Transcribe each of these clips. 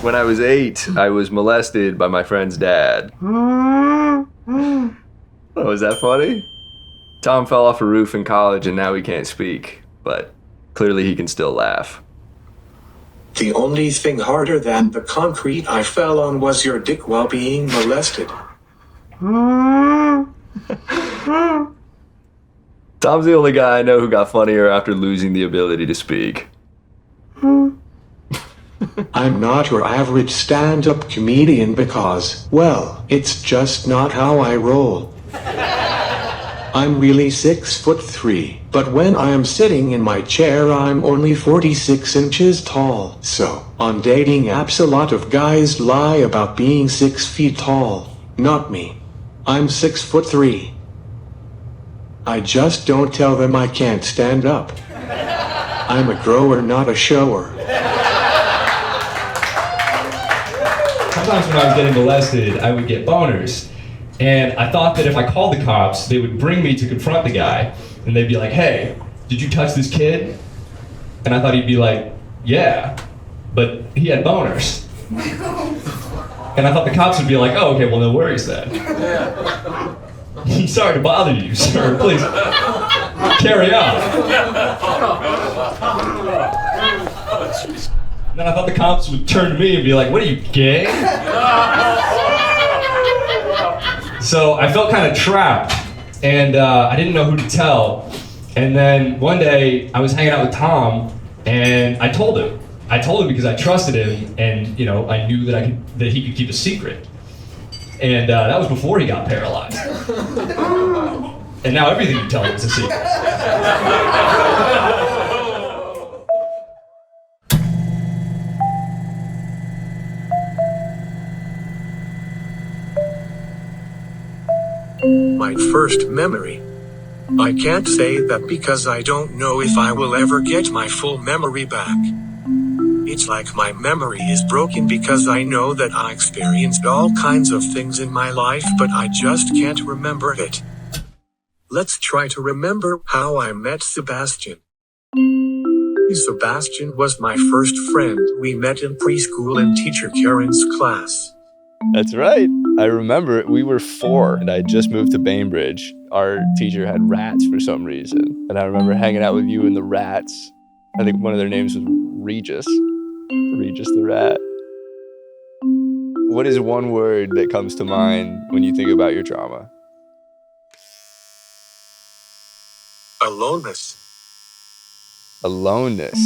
When I was 8, I was molested by my friend's dad. Oh, is that funny? Tom fell off a roof in college and now he can't speak, but clearly he can still laugh. The only thing harder than the concrete I fell on was your dick while being molested. Tom's the only guy I know who got funnier after losing the ability to speak. I'm not your average stand-up comedian because, well, it's just not how I roll. I'm really 6'3", but when I am sitting in my chair I'm only 46 inches tall. So, on dating apps a lot of guys lie about being 6 feet tall. Not me. I'm 6'3". I just don't tell them I can't stand up. I'm a grower, not a shower. Sometimes when I was getting molested, I would get boners. And I thought that if I called the cops, they would bring me to confront the guy. And they'd be like, hey, did you touch this kid? And I thought he'd be like, yeah, but he had boners. And I thought the cops would be like, oh, okay, well, no worries then. Sorry to bother you, sir. Please, carry on. And then I thought the cops would turn to me and be like, what are you, gay? So I felt kind of trapped, and I didn't know who to tell. And then one day I was hanging out with Tom, and I told him. I told him because I trusted him, and I knew that he could keep a secret. And that was before he got paralyzed. And now everything you tell him is a secret. My first memory. I can't say that because I don't know if I will ever get my full memory back. It's like my memory is broken because I know that I experienced all kinds of things in my life, but I just can't remember it. Let's try to remember how I met Sebastian. Sebastian was my first friend. We met in preschool in teacher Karen's class. That's right. I remember it. We were 4 and I just moved to Bainbridge. Our teacher had rats for some reason. And I remember hanging out with you and the rats. I think one of their names was Regis. Regis the rat. What is one word that comes to mind when you think about your trauma? Aloneness. Aloneness.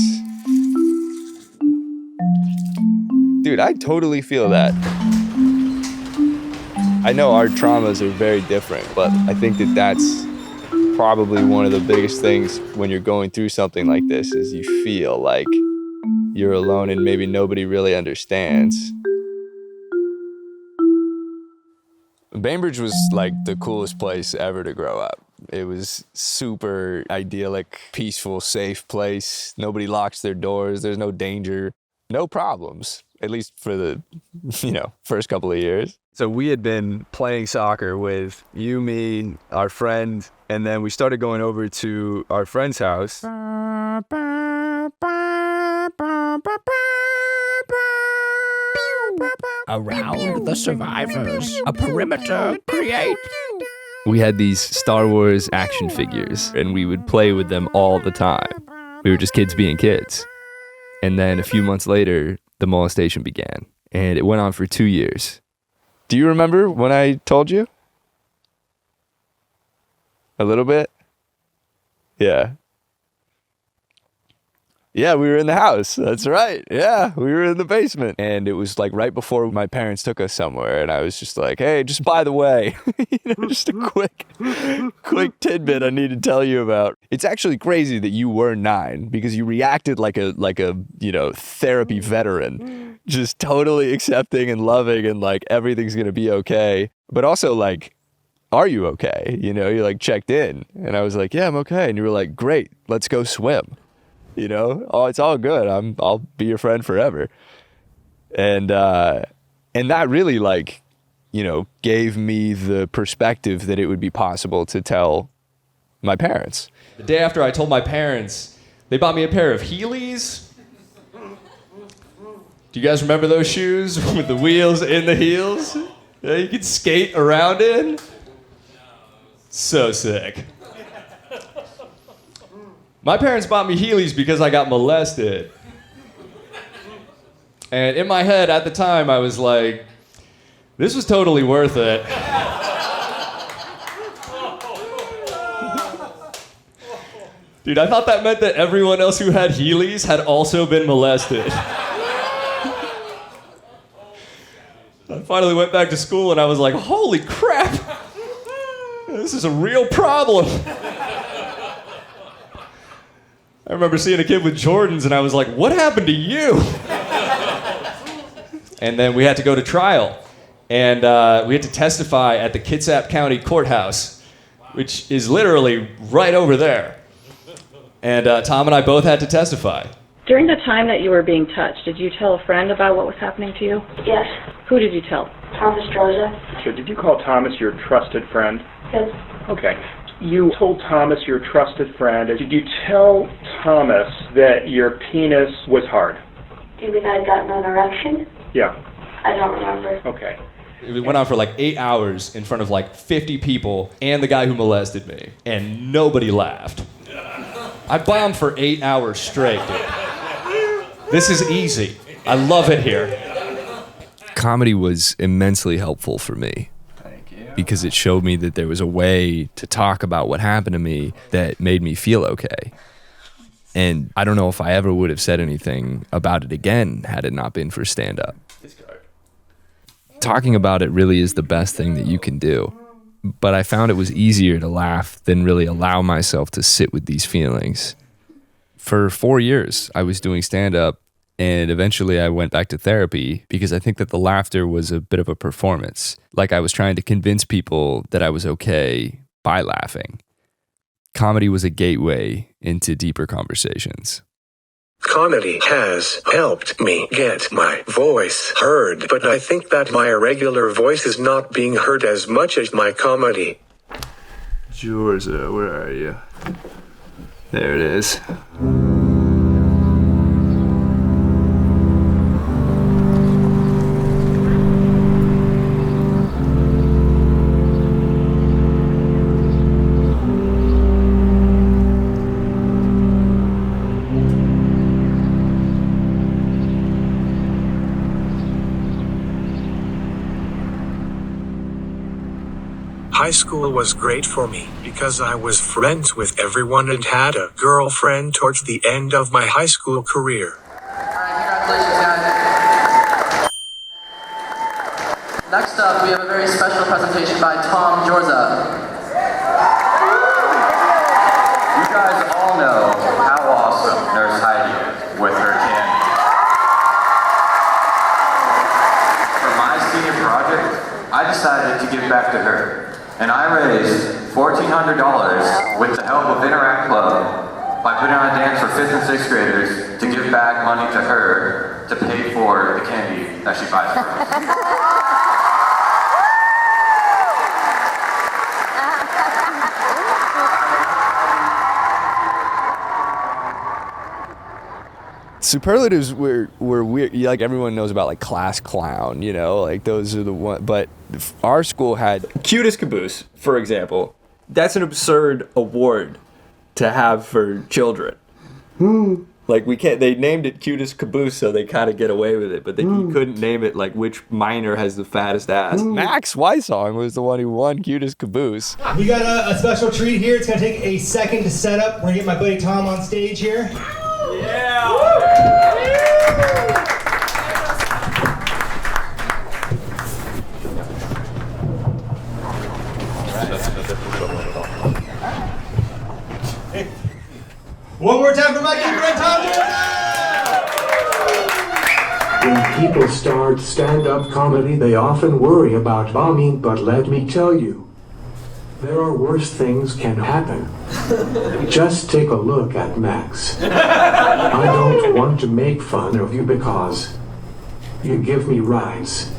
Dude, I totally feel that. I know our traumas are very different, but I think that that's probably one of the biggest things when you're going through something like this is you feel like you're alone and maybe nobody really understands. Bainbridge was like the coolest place ever to grow up. It was super idyllic, peaceful, safe place. Nobody locks their doors. There's no danger, no problems, at least for the, first couple of years. So we had been playing soccer with you, me, our friend, and then we started going over to our friend's house. Around the survivors, a perimeter create. We had these Star Wars action figures, and we would play with them all the time. We were just kids being kids. And then a few months later, the molestation began, and it went on for 2 years. Do you remember when I told you? A little bit? Yeah. Yeah, we were in the house. That's right. Yeah, we were in the basement. And it was like right before my parents took us somewhere. And I was just like, hey, just by the way, just a quick tidbit I need to tell you about. It's actually crazy that you were 9 because you reacted like a therapy veteran, just totally accepting and loving and like everything's going to be okay. But also like, are you okay? You like checked in. And I was like, yeah, I'm okay. And you were like, great, let's go swim. Oh, it's all good. I'll be your friend forever. And that really gave me the perspective that it would be possible to tell my parents. The day after I told my parents, they bought me a pair of Heelys. Do you guys remember those shoes with the wheels in the heels? Yeah, you could skate around in? So sick. My parents bought me Heelys because I got molested. And in my head at the time, I was like, this was totally worth it. Dude, I thought that meant that everyone else who had Heelys had also been molested. I finally went back to school and I was like, holy crap! This is a real problem. I remember seeing a kid with Jordans and I was like, what happened to you? And then we had to go to trial. And we had to testify at the Kitsap County Courthouse, which is literally right over there. And Tom and I both had to testify. During the time that you were being touched, did you tell a friend about what was happening to you? Yes. Who did you tell? Thomas Jorza. So did you call Thomas your trusted friend? Yes. Okay. You told Thomas your trusted friend. Did you tell Thomas that your penis was hard? Do you mean I got an erection? Yeah. I don't remember. Okay. It went on for like 8 hours in front of like 50 people and the guy who molested me. And nobody laughed. I bombed for 8 hours straight, dude. This is easy. I love it here. Comedy was immensely helpful for me. Because it showed me that there was a way to talk about what happened to me that made me feel okay. And I don't know if I ever would have said anything about it again had it not been for stand-up. Talking about it really is the best thing that you can do. But I found it was easier to laugh than really allow myself to sit with these feelings. For 4 years, I was doing stand-up, and eventually I went back to therapy because I think that the laughter was a bit of a performance. Like I was trying to convince people that I was okay by laughing. Comedy was a gateway into deeper conversations. Comedy has helped me get my voice heard, but I think that my irregular voice is not being heard as much as my comedy. Jorza, where are you? There it is. High school was great for me because I was friends with everyone and had a girlfriend towards the end of my high school career. Congratulations, guys. Next up, we have a very special presentation by Tom Jorza. You guys all know how awesome Nurse Heidi is with her candy. For my senior project, I decided to give back to her. And I raised $1,400 with the help of Interact Club by putting on a dance for 5th and 6th graders to give back money to her to pay for the candy that she buys for us. Superlatives were weird. Like everyone knows about like class clown, you know, like those are the one. But our school had Cutest Caboose, for example. That's an absurd award to have for children. Like we can't. They named it Cutest Caboose, so they kind of get away with it. But you couldn't name it like which minor has the fattest ass. Max Wysong was the one who won Cutest Caboose. We got a special treat here. It's gonna take a second to set up. We're gonna get my buddy Tom on stage here. One more time for my good friend Tom Jorza! When people start stand-up comedy, they often worry about bombing, but let me tell you, there are worse things can happen. Just take a look at Max. I don't want to make fun of you because you give me rides.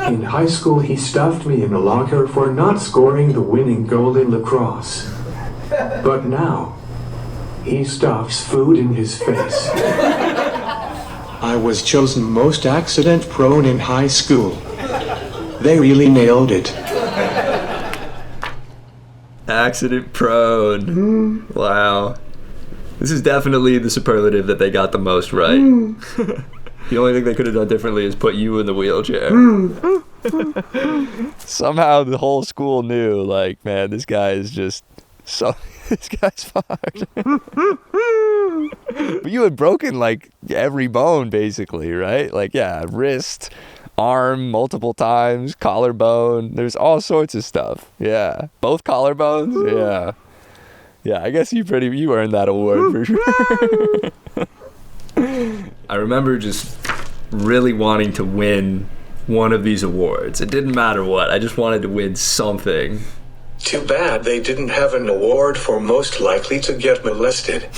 In high school, he stuffed me in a locker for not scoring the winning goal in lacrosse. But now, He stuffs food in his face. I was chosen most accident prone in high school. They really nailed it. Accident prone. Wow. This is definitely the superlative that they got the most right. The only thing they could have done differently is put you in the wheelchair. Somehow the whole school knew, like, man, this guy is just so. This guy's fucked. But you had broken like every bone, basically, right? Like, yeah, wrist, arm, multiple times, collarbone. There's all sorts of stuff. Yeah, both collarbones. Yeah, yeah. I guess you earned that award for sure. I remember just really wanting to win one of these awards. It didn't matter what. I just wanted to win something. Too bad they didn't have an award for most likely to get molested.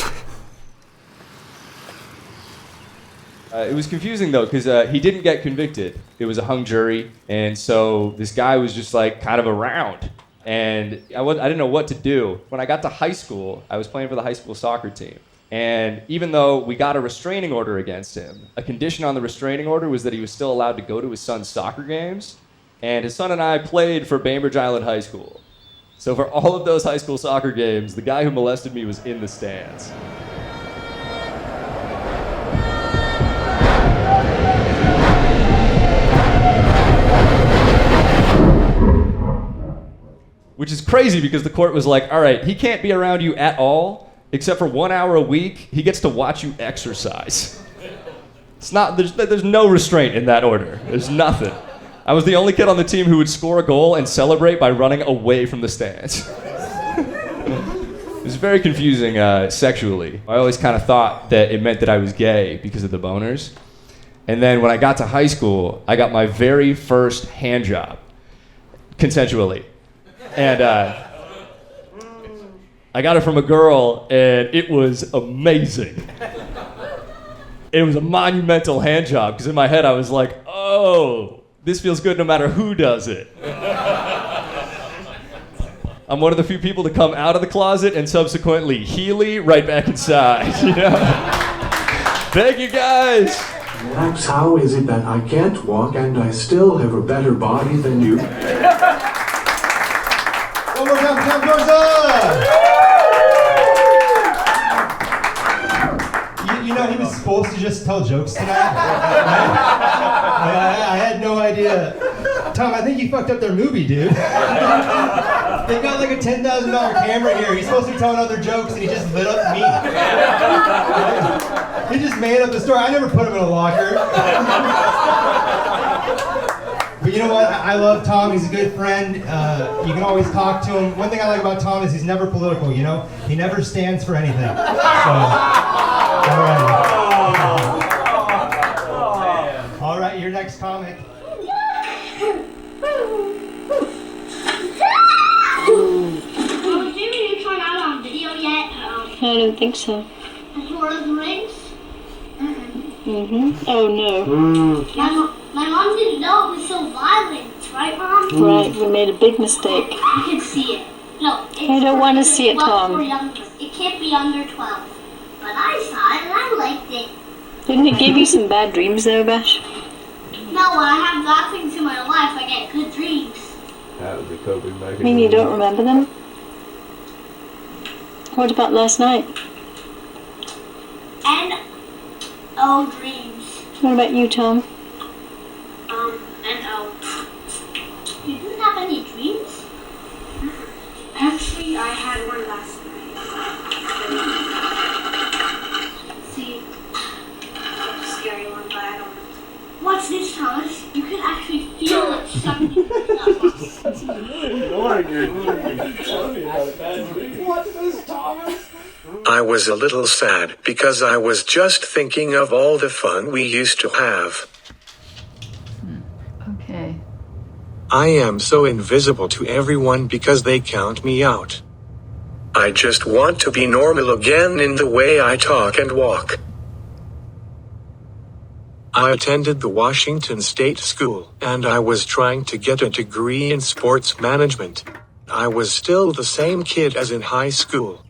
It was confusing though, because he didn't get convicted. It was a hung jury, and so this guy was just like kind of around, and I didn't know what to do. When I got to high school, I was playing for the high school soccer team, and even though we got a restraining order against him, a condition on the restraining order was that he was still allowed to go to his son's soccer games, and his son and I played for Bainbridge Island High School. So for all of those high school soccer games, the guy who molested me was in the stands. Which is crazy because the court was like, all right, he can't be around you at all, except for 1 hour a week. He gets to watch you exercise. It's not, there's no restraint in that order. There's nothing. I was the only kid on the team who would score a goal and celebrate by running away from the stands. It was very confusing sexually. I always kind of thought that it meant that I was gay because of the boners. And then when I got to high school, I got my very first hand job, consensually. And I got it from a girl, and it was amazing. It was a monumental hand job, because in my head I was like, oh, this feels good no matter who does it. I'm one of the few people to come out of the closet and subsequently Healy right back inside, you know? Thank you, guys. Max, how is it that I can't walk and I still have a better body than you? One more time, Tom Jorza! You know, he was supposed to just tell jokes tonight. Right? I had no idea. Tom, I think you fucked up their movie, dude. They've got like a $10,000 camera here. He's supposed to be telling other jokes, and he just lit up me. He just made up the story. I never put him in a locker. But you know what? I love Tom. He's a good friend. You can always talk to him. One thing I like about Tom is he's never political, you know? He never stands for anything. So, all right. All right, your next comic. Jimmy, you turned out on video yet? I don't think so. Lord of the Rings? Mm-hmm. Oh, no. My mom didn't know it was so violent, right, Mom? Right, we made a big mistake. You can see it. No, I don't want to see it, Tom. It can't be under 12. But I saw it and I liked it. Didn't it give you some bad dreams, though, Bash? No, when I have bad things in my life, I get good dreams. That was a coping mechanism. I mean, you don't remember them? What about last night? N-O dreams. What about you, Tom? N-O. You didn't have any dreams? Actually, I had one last night. See, it's a scary one, but I don't know. What's this, Thomas? You can actually feel it sucking. What's this, Thomas? I was a little sad because I was just thinking of all the fun we used to have. Okay. I am so invisible to everyone because they count me out. I just want to be normal again in the way I talk and walk. I attended the Washington State School, and I was trying to get a degree in sports management. I was still the same kid as in high school.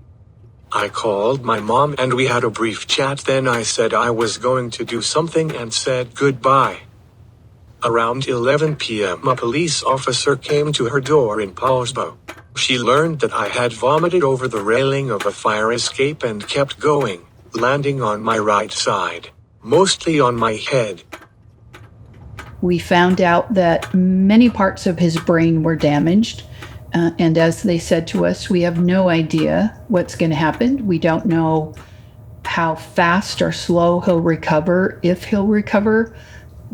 I called my mom and we had a brief chat. Then I said I was going to do something and said goodbye. Around 11 p.m. a police officer came to her door in Paulsbo. She learned that I had vomited over the railing of a fire escape and kept going, landing on my right side, mostly on my head. We found out that many parts of his brain were damaged. And as they said to us, we have no idea what's going to happen. We don't know how fast or slow he'll recover, if he'll recover.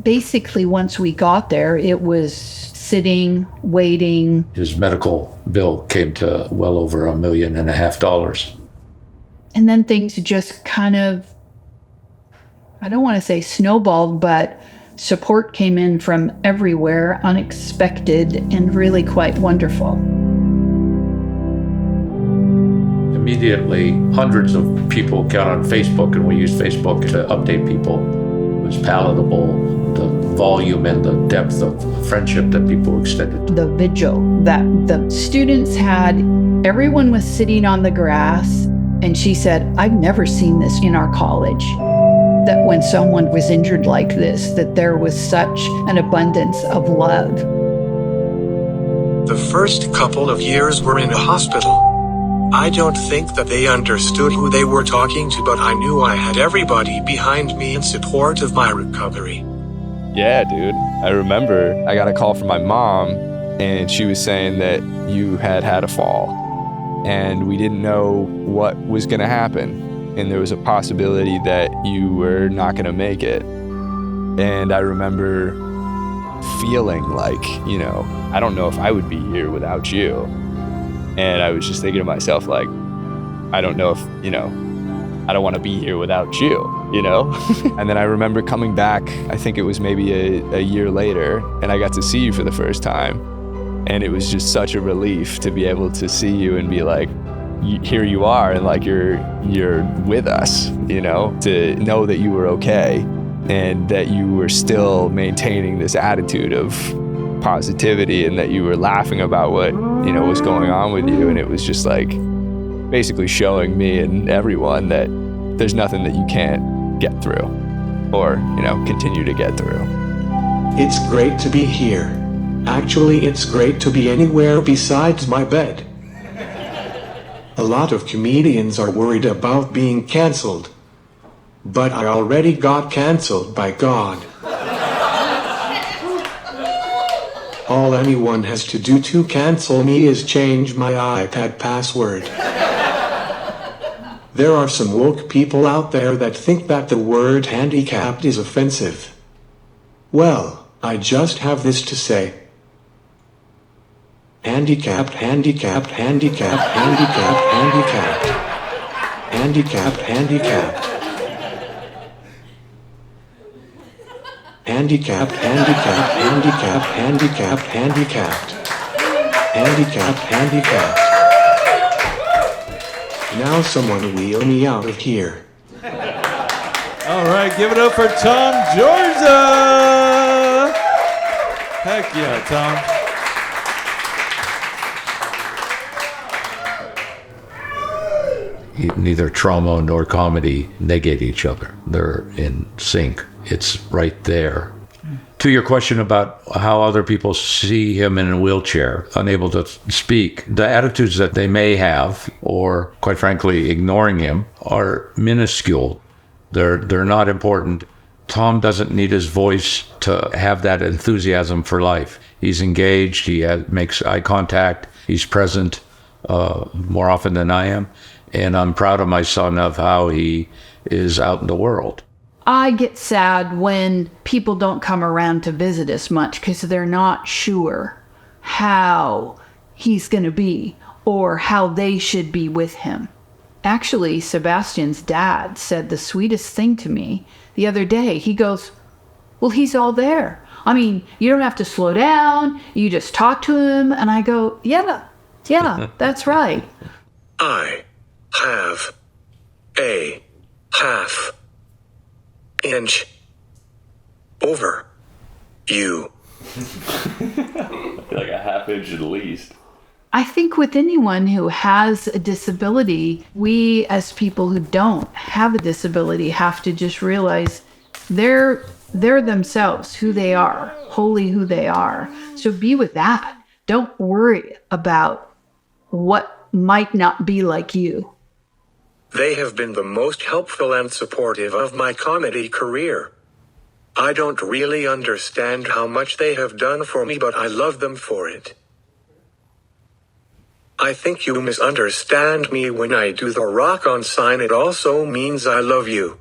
Basically, once we got there, it was sitting, waiting. His medical bill came to well over $1.5 million. And then things just kind of, I don't want to say snowballed, but support came in from everywhere, unexpected, and really quite wonderful. Immediately, hundreds of people got on Facebook, and we used Facebook to update people. It was palatable, the volume and the depth of friendship that people extended. The vigil that the students had, everyone was sitting on the grass, and she said, I've never seen this in our college. That when someone was injured like this, that there was such an abundance of love. The first couple of years were in a hospital. I don't think that they understood who they were talking to, but I knew I had everybody behind me in support of my recovery. Yeah, dude. I remember I got a call from my mom, and she was saying that you had a fall, and we didn't know what was going to happen. And there was a possibility that you were not going to make it. And I remember feeling like, I don't know if I would be here without you. And I was just thinking to myself, like, I don't know if, I don't want to be here without you, And then I remember coming back, I think it was maybe a year later, and I got to see you for the first time. And it was just such a relief to be able to see you and be like, here you are, and like you're with us, to know that you were okay and that you were still maintaining this attitude of positivity and that you were laughing about what was going on with you. And it was just like basically showing me and everyone that there's nothing that you can't get through or continue to get through. It's great to be here. Actually, it's great to be anywhere besides my bed. A lot of comedians are worried about being canceled. But I already got canceled by God. All anyone has to do to cancel me is change my iPad password. There are some woke people out there that think that the word handicapped is offensive. Well, I just have this to say. Handicapped, handicapped, handicapped, handicapped, handicapped. Handicapped, handicapped. Handicapped, handicapped, handicapped, handicapped, handicapped. Handicapped, handicapped. Now someone wheel me out of here. All right, give it up for Tom Jorza. Heck yeah, Tom. Neither trauma nor comedy negate each other. They're in sync. It's right there. To your question about how other people see him in a wheelchair, unable to speak, the attitudes that they may have, or quite frankly, ignoring him, are minuscule. They're not important. Tom doesn't need his voice to have that enthusiasm for life. He's engaged, makes eye contact, he's present more often than I am. And I'm proud of my son of how he is out in the world. I get sad when people don't come around to visit us much because they're not sure how he's going to be or how they should be with him. Actually, Sebastian's dad said the sweetest thing to me the other day. He goes, well, he's all there. I mean, you don't have to slow down. You just talk to him. And I go, yeah, that's right. I have a half inch over you. Like a half inch at least. I think with anyone who has a disability, we as people who don't have a disability have to just realize they're themselves, who they are, wholly who they are. So be with that. Don't worry about what might not be like you. They have been the most helpful and supportive of my comedy career. I don't really understand how much they have done for me, but I love them for it. I think you misunderstand me when I do the rock on sign. It also means I love you.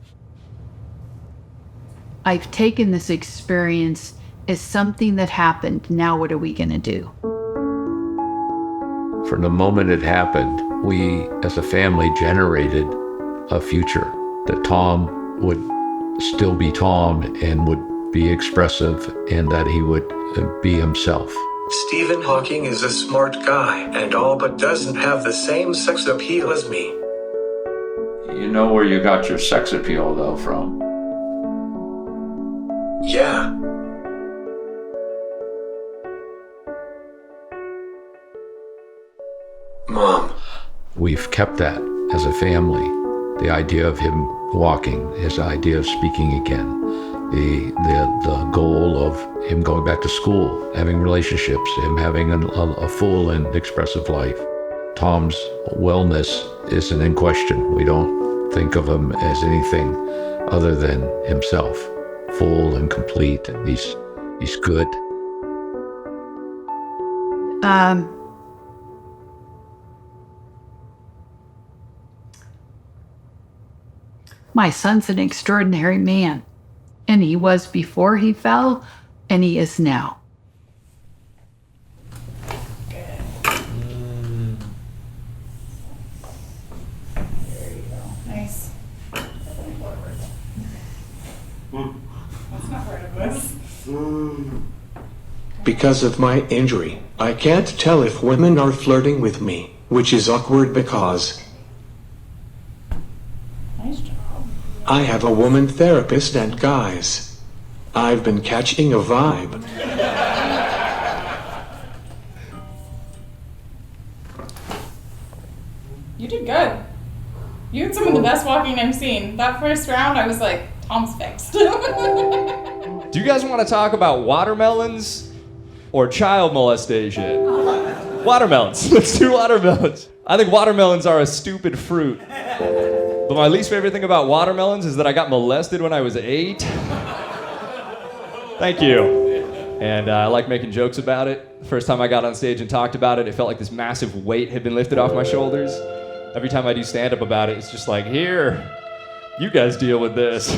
I've taken this experience as something that happened. Now what are we going to do? From the moment it happened, we as a family generated a future that Tom would still be Tom and would be expressive and that he would be himself. Stephen Hawking is a smart guy and all, but doesn't have the same sex appeal as me. You know where you got your sex appeal, though, from? Yeah. Mom. We've kept that as a family. The idea of him walking, his idea of speaking again, the goal of him going back to school, having relationships, him having a full and expressive life. Tom's wellness isn't in question. We don't think of him as anything other than himself, full and complete. He's good. My son's an extraordinary man. And he was before he fell, and he is now. Nice. That's not part of this. Because of my injury, I can't tell if women are flirting with me, which is awkward because Nice job. I have a woman therapist, and guys, I've been catching a vibe. You did good. You had some of the best walking I've seen. That first round, I was like, Tom's fixed. Do you guys want to talk about watermelons or child molestation? Watermelons. Let's do watermelons. I think watermelons are a stupid fruit. But my least favorite thing about watermelons is that I got molested when I was 8. Thank you. And I like making jokes about it. The first time I got on stage and talked about it, it felt like this massive weight had been lifted off my shoulders. Every time I do stand-up about it, it's just like, here, you guys deal with this.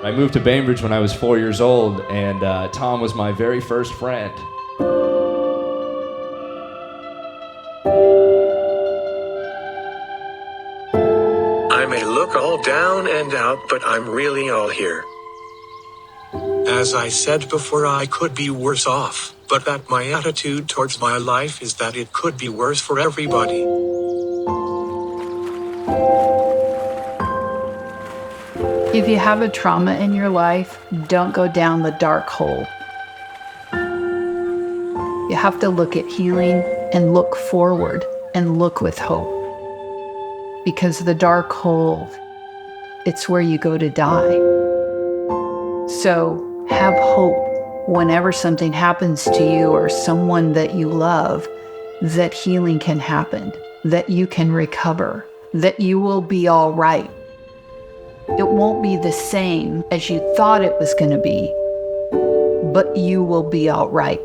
I moved to Bainbridge when I was 4 years old, and Tom was my very first friend. I may look all down and out, but I'm really all here. As I said before, I could be worse off, but that my attitude towards my life is that it could be worse for everybody. If you have a trauma in your life, don't go down the dark hole. You have to look at healing and look forward and look with hope. Because the dark hole, it's where you go to die. So have hope whenever something happens to you or someone that you love, that healing can happen, that you can recover, that you will be all right. It won't be the same as you thought it was going to be, but you will be all right.